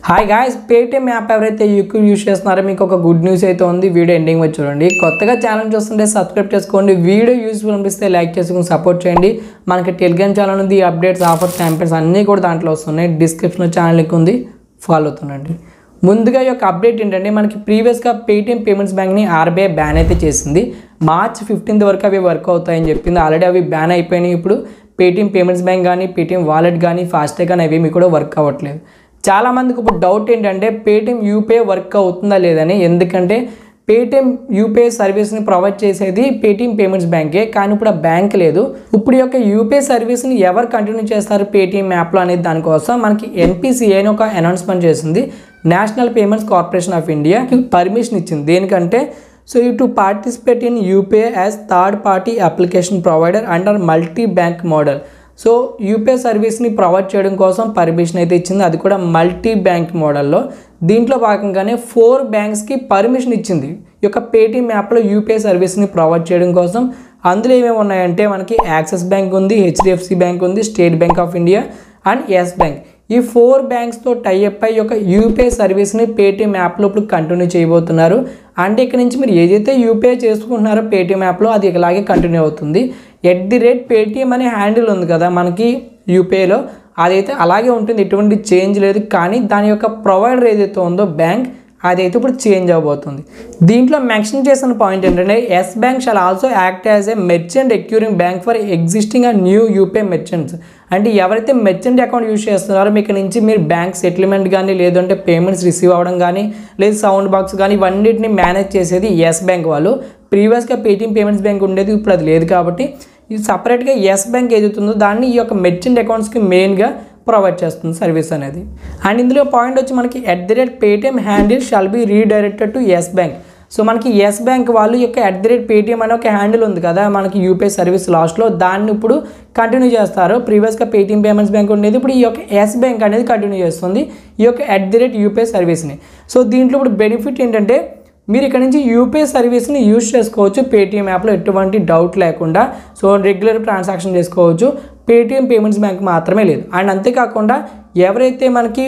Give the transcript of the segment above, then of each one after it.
Hi guys, Paytm app ఎవరైతే ఎక్కువ use చేస్తున్నారో మీకు ఒక గుడ్ న్యూస్ అయితే ఉంది. వీడియో ఎండింగ్ వచ్చి చూడండి. కొత్తగా ఛానల్ చూస్తుంటే సబ్స్క్రైబ్ చేసుకోండి. వీడియో యూస్ఫుల్ అనిపిస్తే లైక్ చేసుకుని సపోర్ట్ చేయండి. మనకి టెలిగ్రామ్ ఛానల్ ఉంది. అప్డేట్స్, ఆఫర్స్, క్యాంపెయిన్స్ అన్నీ కూడా దాంట్లో వస్తున్నాయి. డిస్క్రిప్షన్లో ఛానల్ లింక్ ఉంది, ఫాలో అవుతుండండి. ముందుగా ఈ యొక్క అప్డేట్ ఏంటంటే మనకి ప్రీవియస్గా పేటీఎం పేమెంట్స్ బ్యాంక్ని ఆర్బీఐ బ్యాన్ అయితే చేసింది. మార్చ్ 15 వరకు అవి వర్క్ అవుతాయని చెప్పింది. ఆల్రెడీ అవి బ్యాన్ అయిపోయినాయి. ఇప్పుడు పేటీఎం పేమెంట్స్ బ్యాంక్ కానీ, పేటీఎం వాలెట్ కానీ, ఫాస్టాగ్ కానీ అవి కూడా వర్క్ అవ్వట్లేదు. చాలామందికి ఇప్పుడు డౌట్ ఏంటంటే పేటీఎం యూపీఐ వర్క్ అవుతుందా లేదని. ఎందుకంటే పేటీఎం యూపీఐ సర్వీస్ని ప్రొవైడ్ చేసేది పేటీఎం పేమెంట్స్ బ్యాంకే, కానీ ఇప్పుడు ఆ బ్యాంక్ లేదు. ఇప్పుడు ఈ యొక్క యూపీఐ సర్వీస్ని ఎవరు కంటిన్యూ చేస్తారు పేటీఎం యాప్లో అనేది దానికోసం మనకి ఎన్పిసిఐ అని ఒక అనౌన్స్మెంట్ చేసింది. National payments corporation of India permission ఇచ్చింది. దేనికంటే to participate in UPI as third party application provider under multi bank model. UPI సర్వీస్ని ప్రొవైడ్ చేయడం కోసం పర్మిషన్ అయితే ఇచ్చింది. అది కూడా మల్టీ బ్యాంక్ మోడల్లో. దీంట్లో భాగంగానే 4 బ్యాంక్స్కి పర్మిషన్ ఇచ్చింది ఈ యొక్క పేటీఎం యాప్లో యూపీఐ సర్వీస్ని ప్రొవైడ్ చేయడం కోసం. అందులో ఏమేమి ఉన్నాయంటే మనకి యాక్సిస్ బ్యాంక్ ఉంది, హెచ్డిఎఫ్సి బ్యాంక్ ఉంది, State Bank of India and Yes Bank. ఈ 4 బ్యాంక్స్తో టైఅప్ అయ్యి యొక్క యూపీఐ సర్వీస్ని పేటీఎం యాప్లో ఇప్పుడు కంటిన్యూ చేయబోతున్నారు. అంటే ఇక్కడ నుంచి మీరు ఏదైతే యూపీఐ చేసుకుంటున్నారో పేటీఎం యాప్లో అది ఇలాగే కంటిన్యూ అవుతుంది. @పేటీఎం అనే హ్యాండిల్ ఉంది కదా మనకి యూపీఐలో, అదైతే అలాగే ఉంటుంది, ఎటువంటి చేంజ్ లేదు. కానీ దాని యొక్క ప్రొవైడర్ ఏదైతే ఉందో బ్యాంక్, అదైతే ఇప్పుడు చేంజ్ అవబోతుంది. దీంట్లో మెన్షన్ చేసిన పాయింట్ ఏంటంటే Yes Bank shall also act as a merchant acquiring bank for existing and new UPI merchants. అంటే ఎవరైతే మెర్చెంట్ అకౌంట్ యూజ్ చేస్తున్నారో మీకు నుంచి మీరు బ్యాంక్ సెటిల్మెంట్ కానీ, లేదంటే పేమెంట్స్ రిసీవ్ అవ్వడం కానీ, లేదు సౌండ్ బాక్స్ కానీ, ఇవన్నిటిని మేనేజ్ చేసేది ఎస్ బ్యాంక్ వాళ్ళు. ప్రీవియస్గా పేటీఎం పేమెంట్స్ బ్యాంక్ ఉండేది, ఇప్పుడు అది లేదు. కాబట్టి ఇది సపరేట్గా ఎస్ బ్యాంక్ ఏదైతుందో దాన్ని ఈ యొక్క మెర్చెంట్ అకౌంట్స్కి మెయిన్గా ప్రొవైడ్ చేస్తుంది సర్వీస్ అనేది. అండ్ ఇందులో పాయింట్ వచ్చి మనకి @Paytm handle shall be redirected to Yes Bank. మనకి ఎస్ బ్యాంక్ వాళ్ళు ఈ యొక్క @పేటీఎం అనే ఒక హ్యాండిల్ ఉంది కదా మనకి యూపీఐ సర్వీస్ లాస్ట్లో, దాన్ని ఇప్పుడు కంటిన్యూ చేస్తారు. ప్రీవియస్గా పేటీఎం పేమెంట్స్ బ్యాంక్ ఉండేది, ఇప్పుడు ఈ యొక్క ఎస్ బ్యాంక్ అనేది కంటిన్యూ చేస్తుంది ఈ యొక్క @యూపీఐ సర్వీస్ని. దీంట్లో ఇప్పుడు బెనిఫిట్ ఏంటంటే మీరు ఇక్కడ నుంచి యూపీఐ సర్వీస్ని యూజ్ చేసుకోవచ్చు పేటీఎం యాప్లో ఎటువంటి డౌట్ లేకుండా. రెగ్యులర్ ట్రాన్సాక్షన్ చేసుకోవచ్చు. పేటీఎం పేమెంట్స్ బ్యాంక్ మాత్రమే లేదు. అండ్ అంతేకాకుండా ఎవరైతే మనకి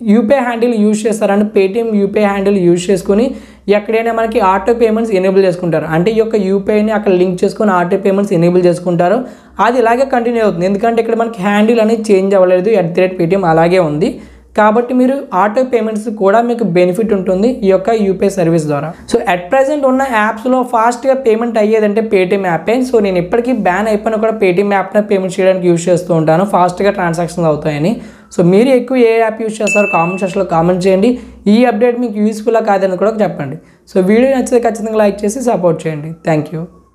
యూపీఐ హ్యాండిల్ యూజ్ చేస్తారంటే పేటీఎం యూపీఐ హ్యాండిల్ యూజ్ చేసుకొని ఎక్కడైనా మనకి ఆటో పేమెంట్స్ ఎనేబుల్ చేసుకుంటారు, అంటే ఈ యొక్క యూపీఐని అక్కడ లింక్ చేసుకొని ఆటో పేమెంట్స్ ఎనేబుల్ చేసుకుంటారు. అది ఇలాగే కంటిన్యూ అవుతుంది. ఎందుకంటే ఇక్కడ మనకి హ్యాండిల్ అనేది చేంజ్ అవ్వలేదు, @పేటీఎం అలాగే ఉంది. కాబట్టి మీరు ఆటో పేమెంట్స్ కూడా మీకు బెనిఫిట్ ఉంటుంది ఈ యొక్క యూపీఐ సర్వీస్ ద్వారా. అట్ ప్రెజెంట్ ఉన్న యాప్స్లో ఫాస్ట్గా పేమెంట్ అయ్యేదంటే పేటీఎం యాపే. నేను ఇప్పటికీ బ్యాన్ అయిపోయినా కూడా పేటీఎం యాప్నే పేమెంట్ చేయడానికి యూజ్ చేస్తూ ఉంటాను, ఫాస్ట్గా ట్రాన్సాక్షన్స్ అవుతాయని. మీరు ఎక్కువ ఏ యాప్ యూజ్ చేస్తారో కామెంట్ సెక్షన్లో కామెంట్ చేయండి. ఈ అప్డేట్ మీకు యూస్ఫుల్లా కాదని కూడా చెప్పండి. వీడియో నచ్చితే ఖచ్చితంగా లైక్ చేసి సపోర్ట్ చేయండి. Thank you.